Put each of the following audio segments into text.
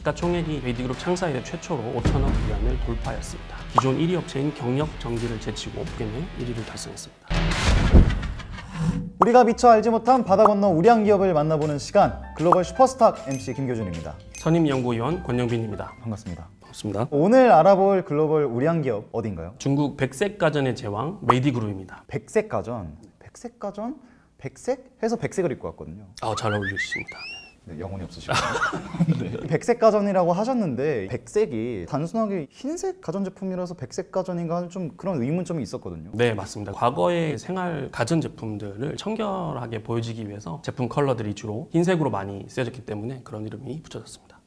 시가총액이 메이디그룹 창사 이래 최초로 5천억 위안을 돌파했습니다. 기존 1위 업체인 경력정기를 제치고 업계 내 1위를 달성했습니다. 우리가 미처 알지 못한 바다 건너 우량 기업을 만나보는 시간, 글로벌 슈퍼스탁 MC 김교준입니다. 선임연구위원 권영빈입니다. 반갑습니다. 반갑습니다. 오늘 알아볼 글로벌 우량 기업 어딘가요? 중국 백색 가전의 제왕 메이디그룹입니다. 백색 가전? 백색 가전? 백색? 해서 백색을 입고 왔거든요. 잘 어울리십니다. 네, 영혼이 없으시고 네. 백색 가전이라고 하셨는데 백색이 단순하게 흰색 가전제품이라서 백색 가전인가 하는 좀 그런 의문점이 있었거든요. 네, 맞습니다. 과거의 생활 가전제품들을 청결하게 보여지기 위해서 제품 컬러들이 주로 흰색으로 많이 쓰여졌기 때문에 그런 이름이 붙여졌습니다.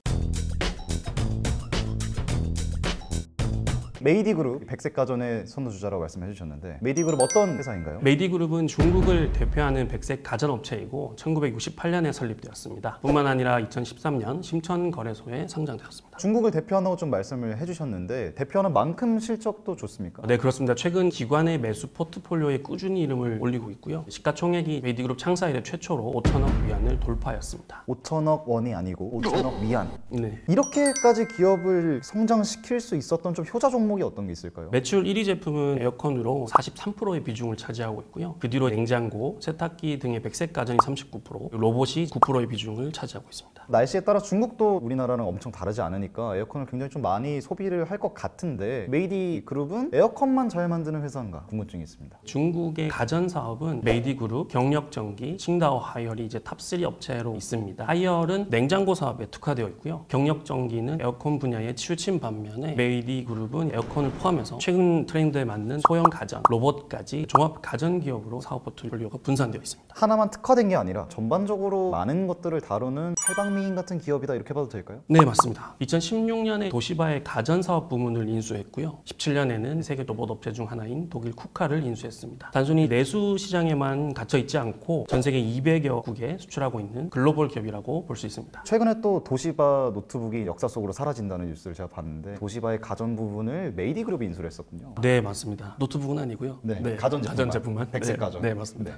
메이디그룹 백색 가전의 선두주자라고 말씀해 주셨는데 메이디그룹 어떤 회사인가요? 메이디그룹은 중국을 대표하는 백색 가전업체이고 1968년에 설립되었습니다. 뿐만 아니라 2013년 심천거래소에 상장되었습니다. 중국을 대표한다고 좀 말씀을 해주셨는데 대표하는 만큼 실적도 좋습니까? 네, 그렇습니다. 최근 기관의 매수 포트폴리오에 꾸준히 이름을 올리고 있고요. 시가총액이 메이디그룹 창사 이래 최초로 5천억 위안을 돌파했습니다. 5천억 원이 아니고 5천억 위안. 네. 이렇게까지 기업을 성장시킬 수 있었던 좀 효자 종목이 어떤 게 있을까요? 매출 1위 제품은 에어컨으로 43%의 비중을 차지하고 있고요. 그 뒤로 냉장고, 세탁기 등의 백색 가전이 39%, 로봇이 9%의 비중을 차지하고 있습니다. 날씨에 따라 중국도 우리나라랑 엄청 다르지 않으니까 에어컨을 굉장히 좀 많이 소비를 할 것 같은데 메이디그룹은 에어컨만 잘 만드는 회사인가 궁금증이 있습니다. 중국의 가전 사업은 메이디그룹, 경력전기, 칭다오 하이얼이 이제 탑3 업체로 있습니다. 하이얼은 냉장고 사업에 특화되어 있고요. 경력전기는 에어컨 분야에 치우친 반면에 메이디그룹은 에어컨을 포함해서 최근 트렌드에 맞는 소형 가전, 로봇까지 종합 가전 기업으로 사업 포트폴리오가 분산되어 있습니다. 하나만 특화된 게 아니라 전반적으로 많은 것들을 다루는 팔방미인 같은 기업이다 이렇게 봐도 될까요? 네, 맞습니다. 2016년에 도시바의 가전 사업 부문을 인수했고요. 17년에는 세계 로봇 업체 중 하나인 독일 쿠카를 인수했습니다. 단순히 내수 시장에만 갇혀 있지 않고 전 세계 200여 국에 수출하고 있는 글로벌 기업이라고 볼 수 있습니다. 최근에 또 도시바 노트북이 역사 속으로 사라진다는 뉴스를 제가 봤는데 도시바의 가전 부분을 메이디그룹이 인수를 했었군요. 네, 맞습니다. 노트북은 아니고요. 네, 가전제품만. 백색 네, 가전. 네, 맞습니다. 네.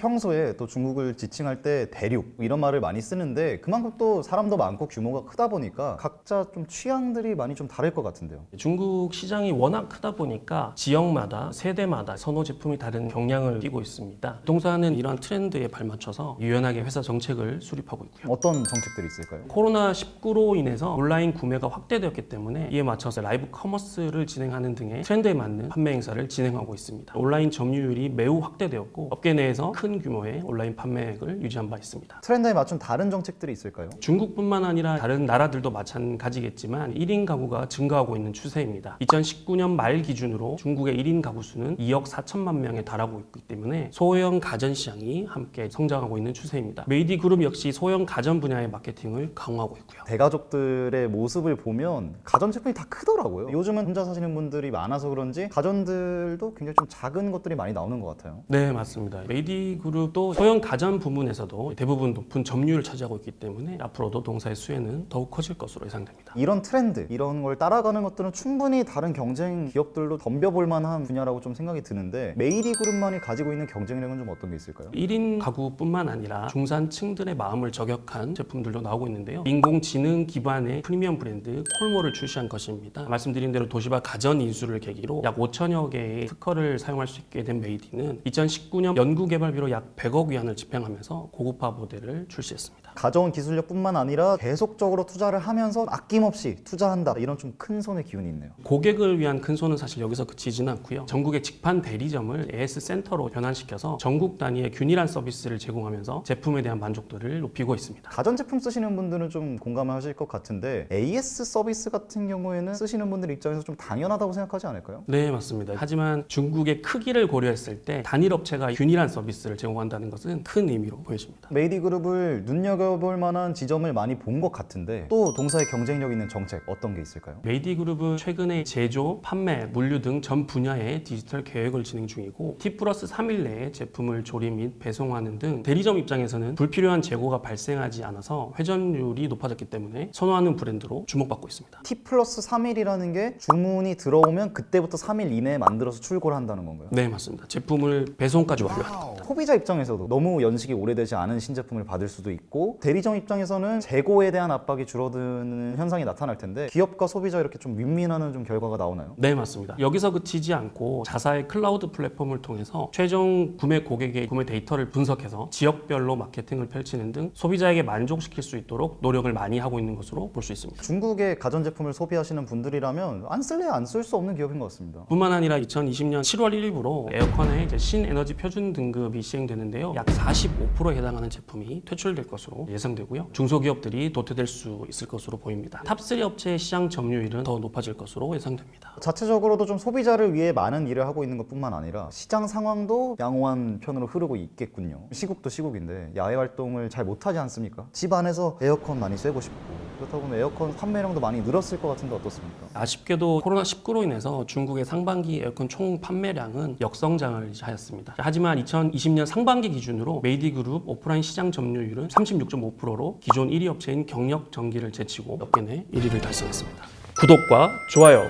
평소에 또 중국을 지칭할 때 대륙 이런 말을 많이 쓰는데 그만큼 또 사람도 많고 규모가 크다 보니까 각자 좀 취향들이 많이 좀 다를 것 같은데요. 중국 시장이 워낙 크다 보니까 지역마다 세대마다 선호 제품이 다른 경향을 띠고 있습니다. 부동산은 이러한 트렌드에 발맞춰서 유연하게 회사 정책을 수립하고 있고요. 어떤 정책들이 있을까요? 코로나19로 인해서 온라인 구매가 확대되었기 때문에 이에 맞춰서 라이브 커머스를 진행하는 등의 트렌드에 맞는 판매 행사를 진행하고 있습니다. 온라인 점유율이 매우 확대되었고 업계 내에서 큰 규모의 온라인 판매액을 유지한 바 있습니다. 트렌드에 맞춘 다른 정책들이 있을까요? 중국뿐만 아니라 다른 나라들도 마찬가지겠지만 1인 가구가 증가하고 있는 추세입니다. 2019년 말 기준으로 중국의 1인 가구 수는 2억 4천만 명에 달하고 있기 때문에 소형 가전 시장이 함께 성장하고 있는 추세입니다. 메이디그룹 역시 소형 가전 분야의 마케팅을 강화하고 있고요. 대가족들의 모습을 보면 가전제품이 다 크더라고요. 요즘은 혼자 사시는 분들이 많아서 그런지 가전들도 굉장히 좀 작은 것들이 많이 나오는 것 같아요. 네, 맞습니다. 메이디그룹도 소형 가전 부문에서도 대부분 높은 점유율을 차지하고 있기 때문에 앞으로도 동사의 수혜는 더욱 커질 것으로 예상됩니다. 이런 트렌드, 이런 걸 따라가는 것들은 충분히 다른 경쟁 기업들로 덤벼볼 만한 분야라고 좀 생각이 드는데 메이디그룹만이 가지고 있는 경쟁력은 좀 어떤 게 있을까요? 1인 가구뿐만 아니라 중산층들의 마음을 저격한 제품들도 나오고 있는데요. 인공지능 기반의 프리미엄 브랜드 콜모를 출시한 것입니다. 말씀드린 대로 도시바 가전 인수를 계기로 약 5천여 개의 특허를 사용할 수 있게 된 메이디는 2019년 연구개발비로 약 100억 위안을 집행하면서 고급화 모델을 출시했습니다. 가져온 기술력뿐만 아니라 계속적으로 투자를 하면서 아낌없이 투자한다 이런 좀 큰 손의 기운이 있네요. 고객을 위한 큰 손은 사실 여기서 그치지는 않고요. 전국의 직판 대리점을 AS 센터로 변환시켜서 전국 단위의 균일한 서비스를 제공하면서 제품에 대한 만족도를 높이고 있습니다. 가전제품 쓰시는 분들은 좀 공감을 하실 것 같은데 AS 서비스 같은 경우에는 쓰시는 분들 입장에서 좀 당연하다고 생각하지 않을까요? 네, 맞습니다. 하지만 중국의 크기를 고려했을 때 단일 업체가 균일한 서비스를 제공한다는 것은 큰 의미로 보여집니다. 메이디그룹을 눈여겨 눈여겨볼 만한 지점을 많이 본 것 같은데 또 동사의 경쟁력 있는 정책 어떤 게 있을까요? 메이디그룹은 최근에 제조, 판매, 물류 등 전 분야의 디지털 계획을 진행 중이고 T+3일 내에 제품을 조립 및 배송하는 등 대리점 입장에서는 불필요한 재고가 발생하지 않아서 회전율이 높아졌기 때문에 선호하는 브랜드로 주목받고 있습니다. T+3일이라는 게 주문이 들어오면 그때부터 3일 이내에 만들어서 출고를 한다는 건가요? 네, 맞습니다. 제품을 배송까지 완료합니다. 소비자 입장에서도 너무 연식이 오래되지 않은 신제품을 받을 수도 있고 대리점 입장에서는 재고에 대한 압박이 줄어드는 현상이 나타날 텐데 기업과 소비자 이렇게 좀 윈윈하는 좀 결과가 나오나요? 네, 맞습니다. 여기서 그치지 않고 자사의 클라우드 플랫폼을 통해서 최종 구매 고객의 구매 데이터를 분석해서 지역별로 마케팅을 펼치는 등 소비자에게 만족시킬 수 있도록 노력을 많이 하고 있는 것으로 볼 수 있습니다. 중국의 가전제품을 소비하시는 분들이라면 안 쓸래 안 쓸 수 없는 기업인 것 같습니다. 뿐만 아니라 2020년 7월 1일부로 에어컨의 신에너지 표준 등급이 시행되는데요. 약 45%에 해당하는 제품이 퇴출될 것으로 예상되고요. 중소기업들이 도태될 수 있을 것으로 보입니다. 탑3 업체의 시장 점유율은 더 높아질 것으로 예상됩니다. 자체적으로도 좀 소비자를 위해 많은 일을 하고 있는 것뿐만 아니라 시장 상황도 양호한 편으로 흐르고 있겠군요. 시국도 시국인데 야외 활동을 잘 못하지 않습니까? 집 안에서 에어컨 많이 쐬고 싶고 그렇다 보면 에어컨 판매량도 많이 늘었을 것 같은데 어떻습니까? 아쉽게도 코로나19로 인해서 중국의 상반기 에어컨 총 판매량은 역성장을 하였습니다. 하지만 2020년 상반기 기준으로 메이디그룹 오프라인 시장 점유율은 36.5%로 기존 1위 업체인 경력전기를 제치고 업계 내 1위를 달성했습니다. 구독과 좋아요,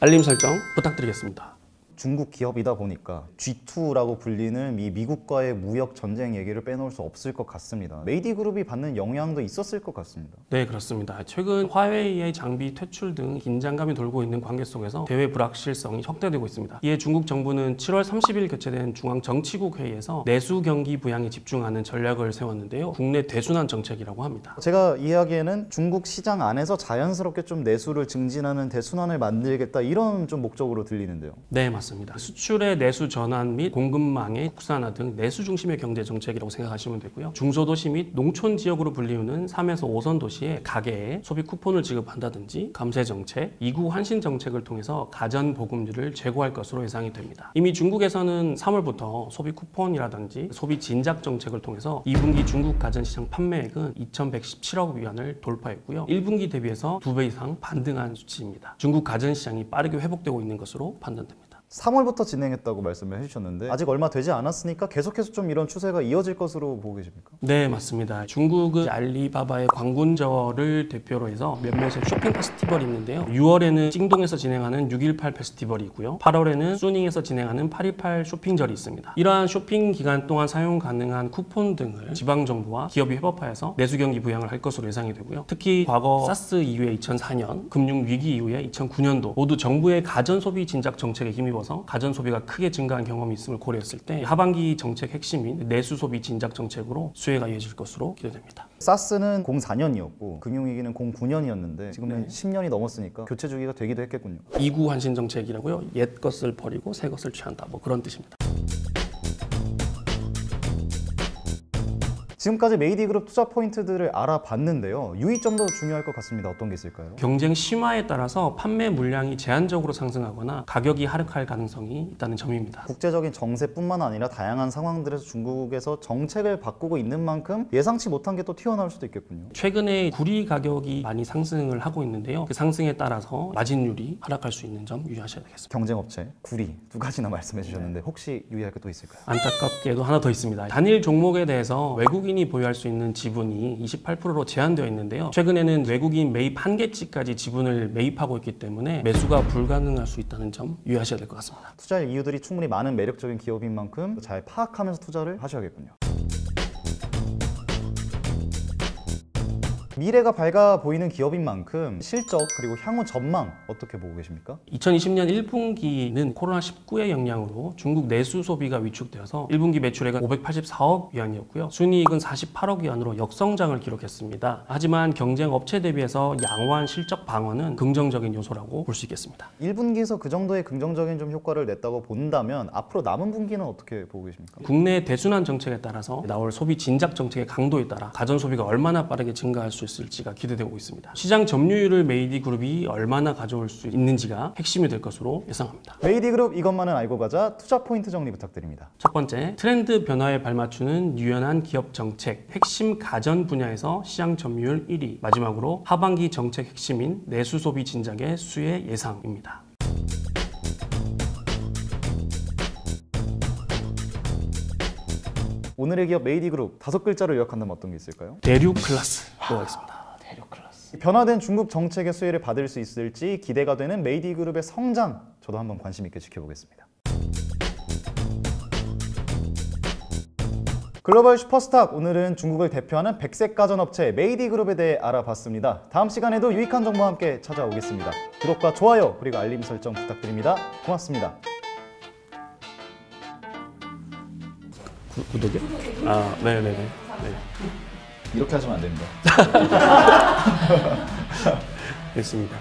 알림 설정 부탁드리겠습니다. 중국 기업이다 보니까 G2라고 불리는 이 미국과의 무역 전쟁 얘기를 빼놓을 수 없을 것 같습니다. 메이디그룹이 받는 영향도 있었을 것 같습니다. 네, 그렇습니다. 최근 화웨이의 장비 퇴출 등 긴장감이 돌고 있는 관계 속에서 대외 불확실성이 확대되고 있습니다. 이에 중국 정부는 7월 30일 개최된 중앙정치국 회의에서 내수 경기 부양에 집중하는 전략을 세웠는데요. 국내 대순환 정책이라고 합니다. 제가 이해하기에는 중국 시장 안에서 자연스럽게 좀 내수를 증진하는 대순환을 만들겠다 이런 좀 목적으로 들리는데요. 네, 맞습니다. 수출의 내수 전환 및 공급망의 국산화 등 내수 중심의 경제 정책이라고 생각하시면 되고요. 중소도시 및 농촌 지역으로 불리우는 3에서 5선 도시의 가게에 소비 쿠폰을 지급한다든지 감세 정책, 2구 환신 정책을 통해서 가전 보급률을 제고할 것으로 예상이 됩니다. 이미 중국에서는 3월부터 소비 쿠폰이라든지 소비 진작 정책을 통해서 2분기 중국 가전 시장 판매액은 2,117억 위안을 돌파했고요. 1분기 대비해서 2배 이상 반등한 수치입니다. 중국 가전 시장이 빠르게 회복되고 있는 것으로 판단됩니다. 3월부터 진행했다고 말씀을 해주셨는데 아직 얼마 되지 않았으니까 계속해서 좀 이런 추세가 이어질 것으로 보고 계십니까? 네, 맞습니다. 중국은 알리바바의 광군저를 대표로 해서 몇몇의 쇼핑 페스티벌이 있는데요. 6월에는 찡동에서 진행하는 6.18 페스티벌이고요. 8월에는 수닝에서 진행하는 8.18 쇼핑절이 있습니다. 이러한 쇼핑 기간 동안 사용 가능한 쿠폰 등을 지방정부와 기업이 협업하여서 내수 경기 부양을 할 것으로 예상이 되고요. 특히 과거 사스 이후에 2004년, 금융위기 이후에 2009년도 모두 정부의 가전소비 진작 정책에 힘입어 가전 소비가 크게 증가한 경험이 있음을 고려했을 때 하반기 정책 핵심인 내수 소비 진작 정책으로 수혜가 이어질 것으로 기대됩니다. 사스는 04년이었고 금융위기는 09년이었는데 지금은 10년이 넘었으니까 교체 주기가 되기도 했겠군요. 2구 환신 정책이라고요. 옛 것을 버리고 새 것을 취한다. 뭐 그런 뜻입니다. 지금까지 메이디그룹 투자 포인트들을 알아봤는데요. 유의점도 중요할 것 같습니다. 어떤 게 있을까요? 경쟁 심화에 따라서 판매 물량이 제한적으로 상승하거나 가격이 하락할 가능성이 있다는 점입니다. 국제적인 정세뿐만 아니라 다양한 상황들에서 중국에서 정책을 바꾸고 있는 만큼 예상치 못한 게 또 튀어나올 수도 있겠군요. 최근에 구리 가격이 많이 상승을 하고 있는데요. 그 상승에 따라서 마진율이 하락할 수 있는 점 유의하셔야 되겠습니다. 경쟁업체, 구리 두 가지나 말씀해 주셨는데 혹시 유의할 게 또 있을까요? 안타깝게도 하나 더 있습니다. 단일 종목에 대해서 외국인이 보유할 수 있는 지분이 28%로 제한되어 있는데요. 최근에는 외국인 매입 한계치까지 지분을 매입하고 있기 때문에 매수가 불가능할 수 있다는 점 유의하셔야 될 것 같습니다. 투자할 이유들이 충분히 많은 매력적인 기업인 만큼 잘 파악하면서 투자를 하셔야겠군요. 미래가 밝아 보이는 기업인 만큼 실적 그리고 향후 전망 어떻게 보고 계십니까? 2020년 1분기는 코로나19의 영향으로 중국 내수 소비가 위축되어서 1분기 매출액은 584억 위안이었고요. 순이익은 48억 위안으로 역성장을 기록했습니다. 하지만 경쟁 업체 대비해서 양호한 실적 방어는 긍정적인 요소라고 볼 수 있겠습니다. 1분기에서 그 정도의 긍정적인 좀 효과를 냈다고 본다면 앞으로 남은 분기는 어떻게 보고 계십니까? 국내 대순환 정책에 따라서 나올 소비 진작 정책의 강도에 따라 가전 소비가 얼마나 빠르게 증가할 수 있을지가 기대되고 있습니다. 시장 점유율을 메이디그룹이 얼마나 가져올 수 있는지가 핵심이 될 것으로 예상합니다. 메이디그룹 이것만은 알고 가자 투자 포인트 정리 부탁드립니다. 첫 번째, 트렌드 변화에 발맞추는 유연한 기업 정책, 핵심 가전 분야에서 시장 점유율 1위. 마지막으로 하반기 정책 핵심인 내수 소비 진작의 수혜 예상입니다. 오늘의 기업 메이디그룹 5글자로 요약한다면 어떤 게 있을까요? 대륙 클래스로 하겠습니다. 대륙 클래스. 변화된 중국 정책의 수혜를 받을 수 있을지 기대가 되는 메이디그룹의 성장, 저도 한번 관심 있게 지켜보겠습니다. 글로벌 슈퍼스탁, 오늘은 중국을 대표하는 백색 가전업체 메이디그룹에 대해 알아봤습니다. 다음 시간에도 유익한 정보와 함께 찾아오겠습니다. 구독과 좋아요 그리고 알림 설정 부탁드립니다. 고맙습니다. 구독이요? 아, 네네네. 네. 이렇게 하시면 안 됩니다. 됐습니다.